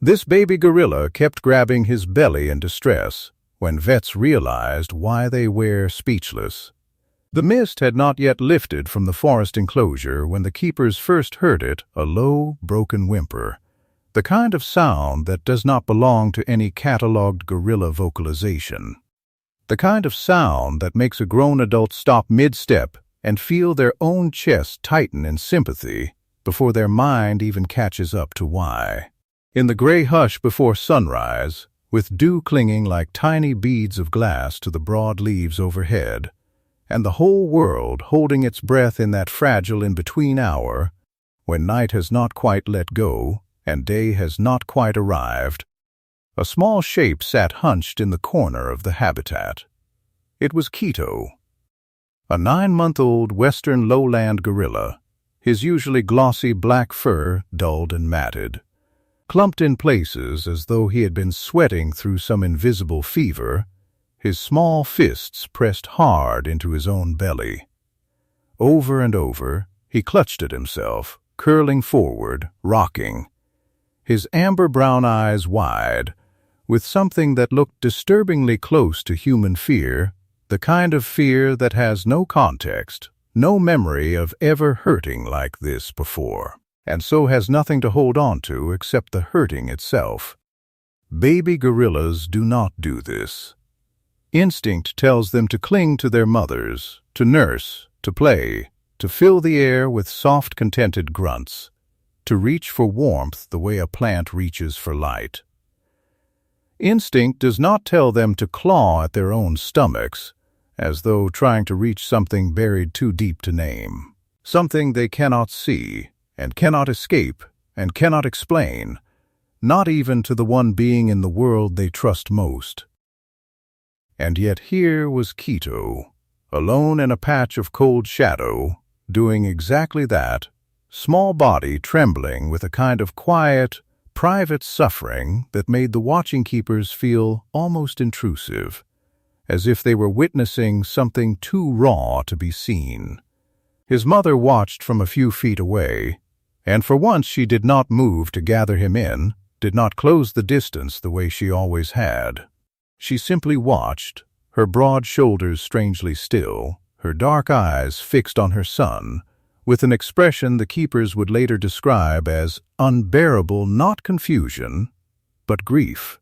This baby gorilla kept grabbing his belly in distress when vets realized why they wear Speachless. The mist had not yet lifted from the forest enclosure when the keepers first heard it, a low, broken whimper. The kind of sound that does not belong to any catalogued gorilla vocalization. The kind of sound that makes a grown adult stop mid-step and feel their own chest tighten in sympathy before their mind even catches up to why. In the gray hush before sunrise, with dew clinging like tiny beads of glass to the broad leaves overhead, and the whole world holding its breath in that fragile in-between hour, when night has not quite let go and day has not quite arrived, a small shape sat hunched in the corner of the habitat. It was Quito, a 9-month-old western lowland gorilla, his usually glossy black fur dulled and matted, clumped in places as though he had been sweating through some invisible fever, his small fists pressed hard into his own belly. Over and over, he clutched at himself, curling forward, rocking, his amber-brown eyes wide, with something that looked disturbingly close to human fear, the kind of fear that has no context, no memory of ever hurting like this before, and so has nothing to hold on to except the hurting itself. Baby gorillas do not do this. Instinct tells them to cling to their mothers, to nurse, to play, to fill the air with soft, contented grunts, to reach for warmth the way a plant reaches for light. Instinct does not tell them to claw at their own stomachs, as though trying to reach something buried too deep to name, something they cannot see, and cannot escape, and cannot explain, not even to the one being in the world they trust most. And yet here was Quito, alone in a patch of cold shadow, doing exactly that, small body trembling with a kind of quiet, private suffering that made the watching keepers feel almost intrusive, as if they were witnessing something too raw to be seen. His mother watched from a few feet away, and for once she did not move to gather him in, did not close the distance the way she always had. She simply watched, her broad shoulders strangely still, her dark eyes fixed on her son, with an expression the keepers would later describe as unbearable not confusion, but grief.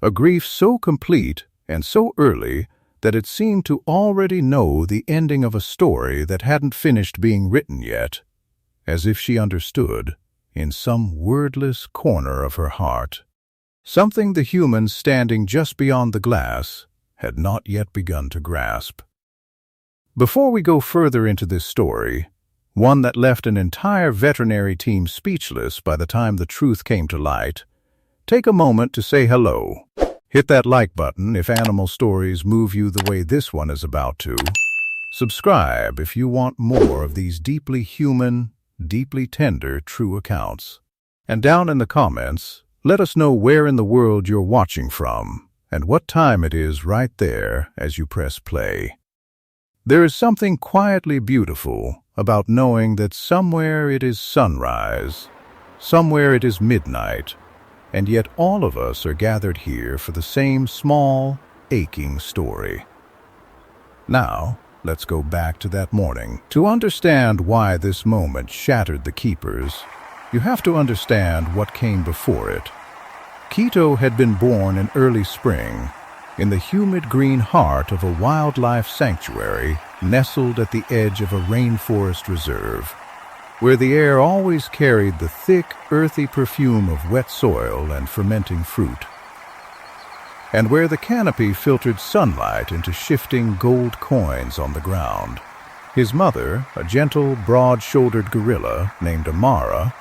A grief so complete and so early that it seemed to already know the ending of a story that hadn't finished being written yet, as if she understood, in some wordless corner of her heart, something the humans standing just beyond the glass had not yet begun to grasp. Before we go further into this story, one that left an entire veterinary team speechless by the time the truth came to light, take a moment to say hello. Hit that like button if animal stories move you the way this one is about to. Subscribe if you want more of these deeply human, deeply tender, true accounts. And down in the comments, let us know where in the world you're watching from and what time it is right there as you press play. There is something quietly beautiful about knowing that somewhere it is sunrise, somewhere it is midnight, and yet all of us are gathered here for the same small, aching story. Now, let's go back to that morning. To understand why this moment shattered the keepers, you have to understand what came before it. Quito had been born in early spring, in the humid green heart of a wildlife sanctuary nestled at the edge of a rainforest reserve, where the air always carried the thick, earthy perfume of wet soil and fermenting fruit, and where the canopy filtered sunlight into shifting gold coins on the ground. His mother, a gentle, broad-shouldered gorilla named Amara,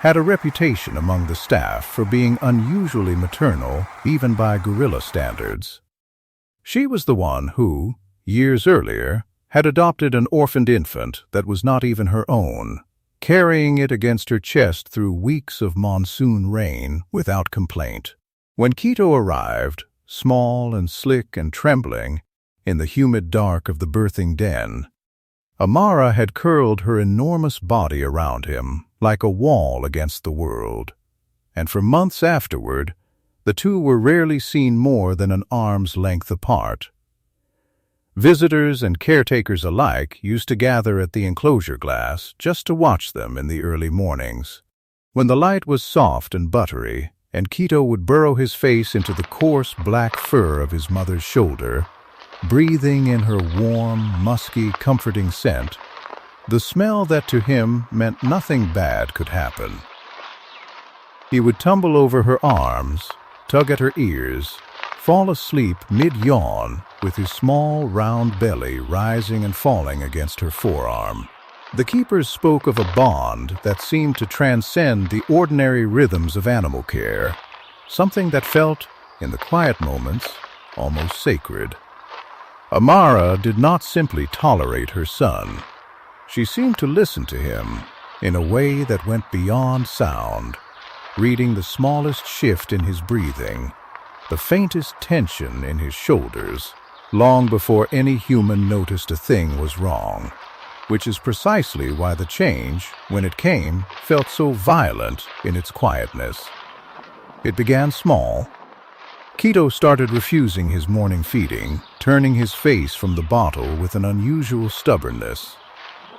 had a reputation among the staff for being unusually maternal, even by gorilla standards. She was the one who, years earlier, had adopted an orphaned infant that was not even her own, carrying it against her chest through weeks of monsoon rain without complaint. When Quito arrived, small and slick and trembling, in the humid dark of the birthing den, Amara had curled her enormous body around him like a wall against the world, and for months afterward, the two were rarely seen more than an arm's length apart. Visitors and caretakers alike used to gather at the enclosure glass just to watch them in the early mornings. When the light was soft and buttery, and Quito would burrow his face into the coarse black fur of his mother's shoulder, breathing in her warm, musky, comforting scent, the smell that to him meant nothing bad could happen. He would tumble over her arms, tug at her ears, fall asleep mid-yawn with his small, round belly rising and falling against her forearm. The keepers spoke of a bond that seemed to transcend the ordinary rhythms of animal care, something that felt, in the quiet moments, almost sacred. Amara did not simply tolerate her son. She seemed to listen to him in a way that went beyond sound, reading the smallest shift in his breathing, the faintest tension in his shoulders, long before any human noticed a thing was wrong, which is precisely why the change, when it came, felt so violent in its quietness. It began small. Quito started refusing his morning feeding, turning his face from the bottle with an unusual stubbornness.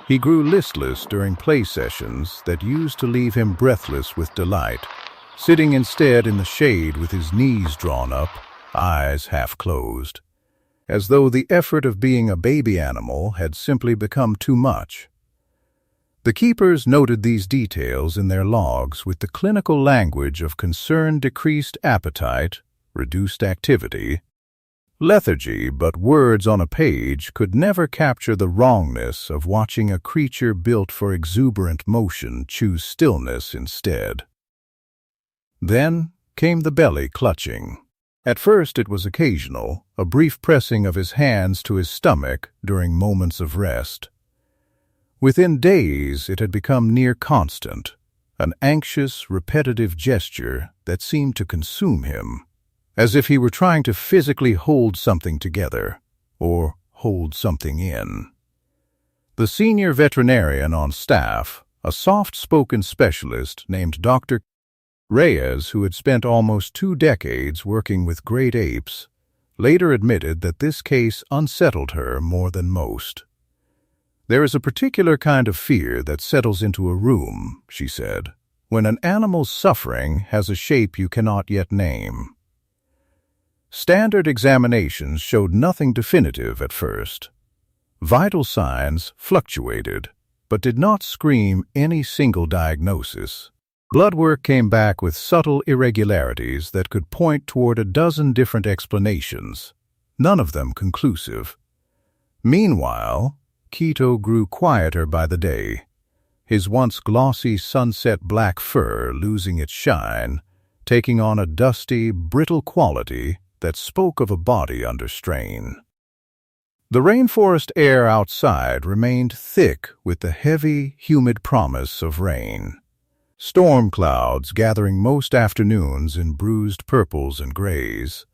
He grew listless during play sessions that used to leave him breathless with delight, sitting instead in the shade with his knees drawn up, eyes half closed, as though the effort of being a baby animal had simply become too much. The keepers noted these details in their logs with the clinical language of concerned decreased appetite, reduced activity, lethargy, but words on a page could never capture the wrongness of watching a creature built for exuberant motion choose stillness instead. Then came the belly clutching. At first it was occasional, a brief pressing of his hands to his stomach during moments of rest. Within days it had become near constant, an anxious, repetitive gesture that seemed to consume him, as if he were trying to physically hold something together, or hold something in. The senior veterinarian on staff, a soft-spoken specialist named Dr. Reyes, who had spent almost 2 decades working with great apes, later admitted that this case unsettled her more than most. "There is a particular kind of fear that settles into a room," she said, "when an animal's suffering has a shape you cannot yet name." Standard examinations showed nothing definitive at first. Vital signs fluctuated, but did not scream any single diagnosis. Blood work came back with subtle irregularities that could point toward a dozen different explanations, none of them conclusive. Meanwhile, Quito grew quieter by the day, his once glossy sunset black fur losing its shine, taking on a dusty, brittle quality that spoke of a body under strain. The rainforest air outside remained thick with the heavy, humid promise of rain. Storm clouds gathering most afternoons in bruised purples and grays,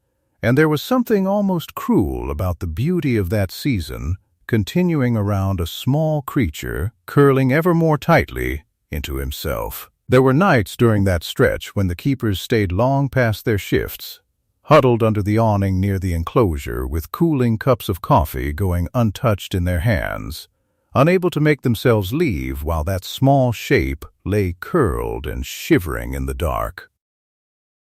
and there was something almost cruel about the beauty of that season continuing around a small creature curling ever more tightly into himself. There were nights during that stretch when the keepers stayed long past their shifts, huddled under the awning near the enclosure with cooling cups of coffee going untouched in their hands, unable to make themselves leave while that small shape lay curled and shivering in the dark.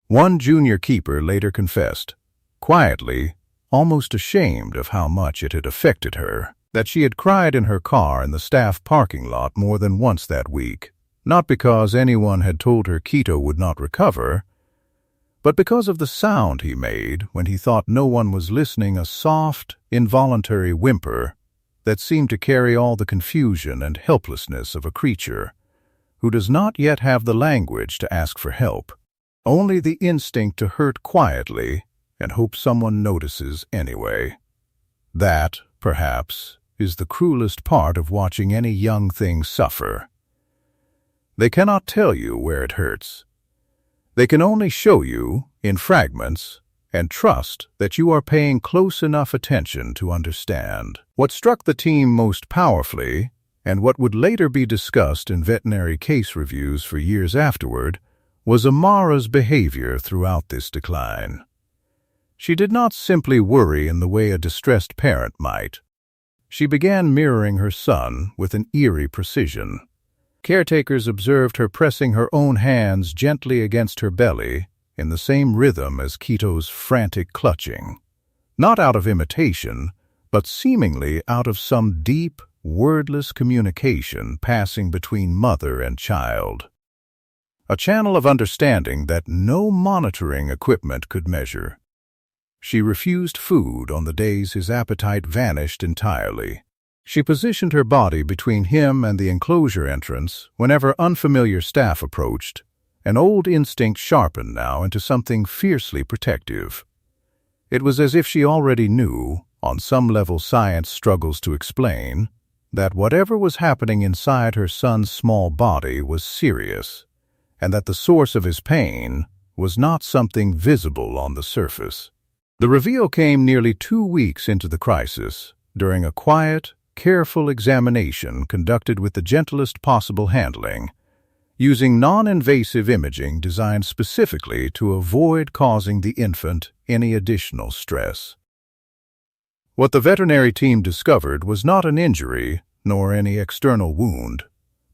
One junior keeper later confessed, quietly, almost ashamed of how much it had affected her, that she had cried in her car in the staff parking lot more than once that week, not because anyone had told her Quito would not recover, but because of the sound he made when he thought no one was listening, a soft, involuntary whimper that seemed to carry all the confusion and helplessness of a creature who does not yet have the language to ask for help, only the instinct to hurt quietly and hope someone notices anyway. That, perhaps, is the cruelest part of watching any young thing suffer. They cannot tell you where it hurts. They can only show you, in fragments, and trust that you are paying close enough attention to understand. What struck the team most powerfully, and what would later be discussed in veterinary case reviews for years afterward, was Amara's behavior throughout this decline. She did not simply worry in the way a distressed parent might. She began mirroring her son with an eerie precision. Caretakers observed her pressing her own hands gently against her belly in the same rhythm as Quito's frantic clutching, not out of imitation, but seemingly out of some deep, wordless communication passing between mother and child. A channel of understanding that no monitoring equipment could measure. She refused food on the days his appetite vanished entirely. She positioned her body between him and the enclosure entrance whenever unfamiliar staff approached, an old instinct sharpened now into something fiercely protective. It was as if she already knew, on some level science struggles to explain, that whatever was happening inside her son's small body was serious, and that the source of his pain was not something visible on the surface. The reveal came nearly 2 weeks into the crisis, during a quiet, careful examination conducted with the gentlest possible handling, using non-invasive imaging designed specifically to avoid causing the infant any additional stress. What the veterinary team discovered was not an injury nor any external wound,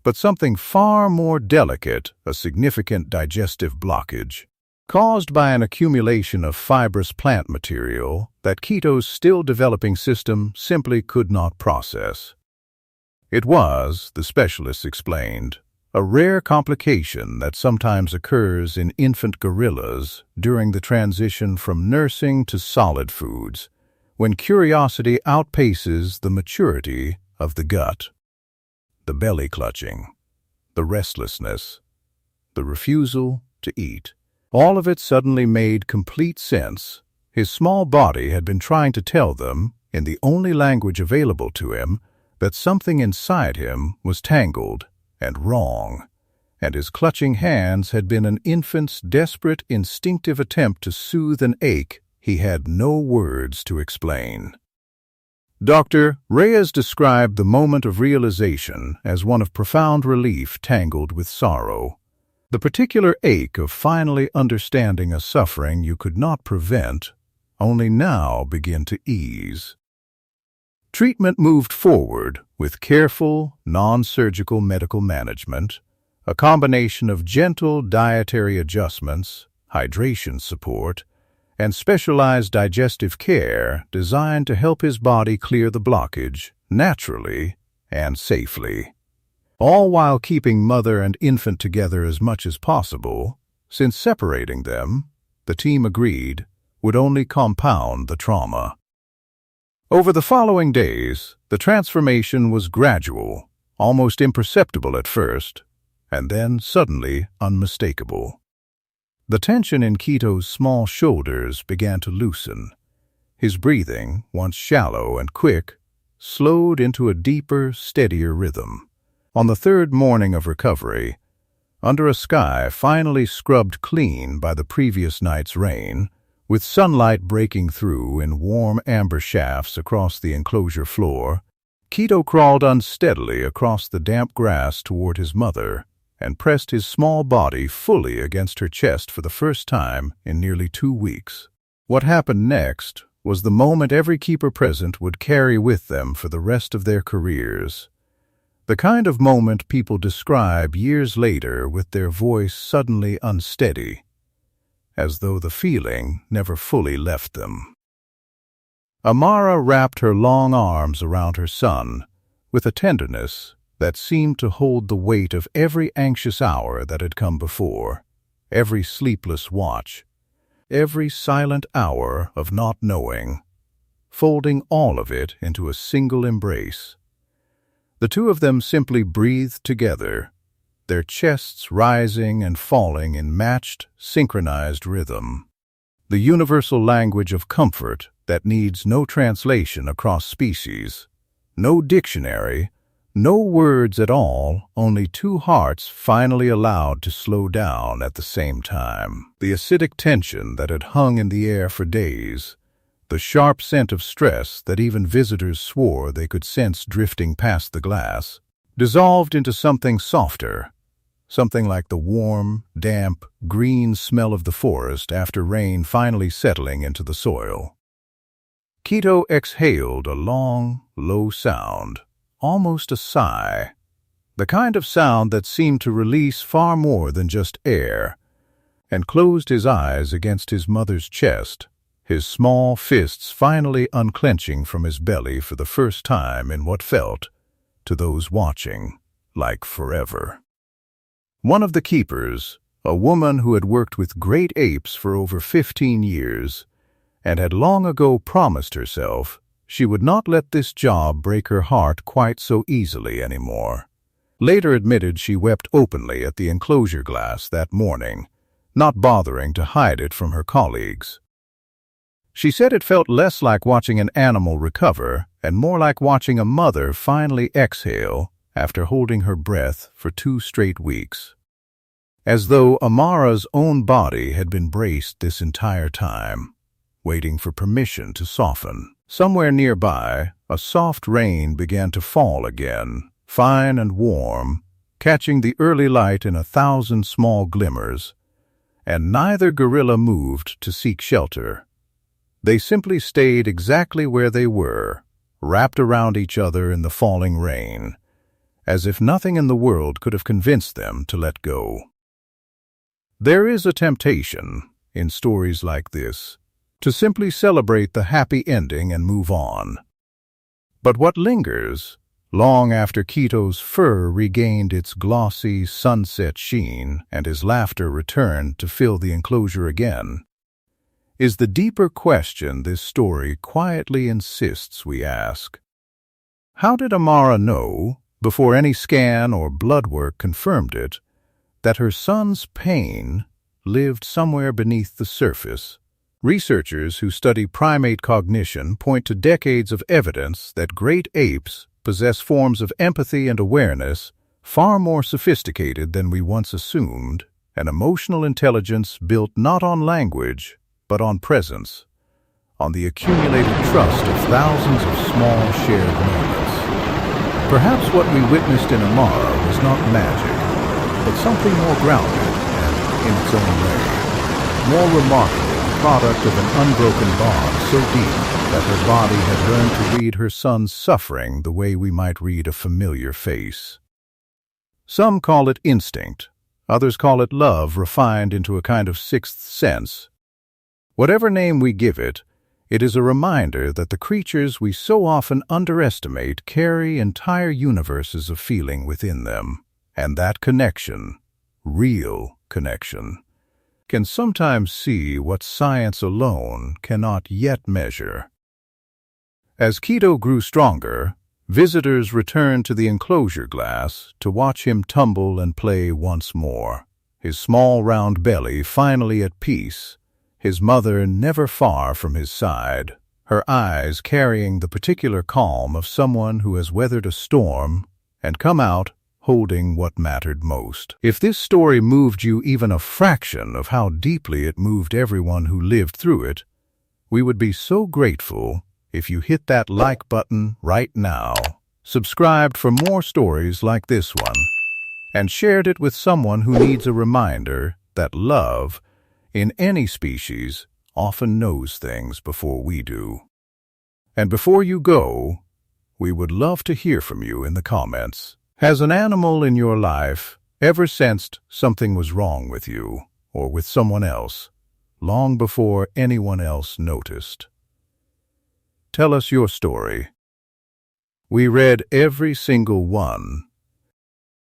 but something far more delicate, a significant digestive blockage, caused by an accumulation of fibrous plant material that Quito's still-developing system simply could not process. It was, the specialists explained, a rare complication that sometimes occurs in infant gorillas during the transition from nursing to solid foods, when curiosity outpaces the maturity of the gut. The belly clutching, the restlessness, the refusal to eat. All of it suddenly made complete sense. His small body had been trying to tell them, in the only language available to him, that something inside him was tangled and wrong, and his clutching hands had been an infant's desperate, instinctive attempt to soothe an ache he had no words to explain. Dr. Reyes described the moment of realization as one of profound relief tangled with sorrow. The particular ache of finally understanding a suffering you could not prevent, only now begin to ease. Treatment moved forward with careful, non-surgical medical management, a combination of gentle dietary adjustments, hydration support, and specialized digestive care designed to help his body clear the blockage naturally and safely. All while keeping mother and infant together as much as possible, since separating them, the team agreed, would only compound the trauma. Over the following days, the transformation was gradual, almost imperceptible at first, and then suddenly unmistakable. The tension in Quito's small shoulders began to loosen. His breathing, once shallow and quick, slowed into a deeper, steadier rhythm. On the third morning of recovery, under a sky finally scrubbed clean by the previous night's rain, with sunlight breaking through in warm amber shafts across the enclosure floor, Quito crawled unsteadily across the damp grass toward his mother and pressed his small body fully against her chest for the first time in nearly 2 weeks. What happened next was the moment every keeper present would carry with them for the rest of their careers. The kind of moment people describe years later with their voice suddenly unsteady, as though the feeling never fully left them. Amara wrapped her long arms around her son with a tenderness that seemed to hold the weight of every anxious hour that had come before, every sleepless watch, every silent hour of not knowing, folding all of it into a single embrace. The two of them simply breathed together, their chests rising and falling in matched, synchronized rhythm. The universal language of comfort that needs no translation across species, no dictionary, no words at all, only two hearts finally allowed to slow down at the same time. The acidic tension that had hung in the air for days, the sharp scent of stress that even visitors swore they could sense drifting past the glass, dissolved into something softer, something like the warm, damp, green smell of the forest after rain finally settling into the soil. Quito exhaled a long, low sound, almost a sigh, the kind of sound that seemed to release far more than just air, and closed his eyes against his mother's chest, his small fists finally unclenching from his belly for the first time in what felt, to those watching, like forever. One of the keepers, a woman who had worked with great apes for over 15 years, and had long ago promised herself she would not let this job break her heart quite so easily anymore, later admitted she wept openly at the enclosure glass that morning, not bothering to hide it from her colleagues. She said it felt less like watching an animal recover and more like watching a mother finally exhale after holding her breath for 2 straight weeks. As though Amara's own body had been braced this entire time, waiting for permission to soften. Somewhere nearby, a soft rain began to fall again, fine and warm, catching the early light in 1,000 small glimmers, and neither gorilla moved to seek shelter. They simply stayed exactly where they were, wrapped around each other in the falling rain, as if nothing in the world could have convinced them to let go. There is a temptation, in stories like this, to simply celebrate the happy ending and move on. But what lingers, long after Quito's fur regained its glossy sunset sheen and his laughter returned to fill the enclosure again, is the deeper question this story quietly insists we ask. How did Amara know, before any scan or blood work confirmed it, that her son's pain lived somewhere beneath the surface? Researchers who study primate cognition point to decades of evidence that great apes possess forms of empathy and awareness far more sophisticated than we once assumed, an emotional intelligence built not on language, but on presence, on the accumulated trust of thousands of small shared moments. Perhaps what we witnessed in Amara was not magic, but something more grounded and, in its own way, more remarkable, the product of an unbroken bond so deep that her body had learned to read her son's suffering the way we might read a familiar face. Some call it instinct, others call it love refined into a kind of sixth sense. Whatever name we give it, it is a reminder that the creatures we so often underestimate carry entire universes of feeling within them, and that connection, real connection, can sometimes see what science alone cannot yet measure. As Quito grew stronger, visitors returned to the enclosure glass to watch him tumble and play once more, his small round belly finally at peace, his mother never far from his side, her eyes carrying the particular calm of someone who has weathered a storm and come out holding what mattered most. If this story moved you even a fraction of how deeply it moved everyone who lived through it, we would be so grateful if you hit that like button right now, subscribed for more stories like this one, and shared it with someone who needs a reminder that love, in any species, often knows things before we do. And before you go, we would love to hear from you in the comments. Has an animal in your life ever sensed something was wrong with you or with someone else, long before anyone else noticed? Tell us your story. We read every single one,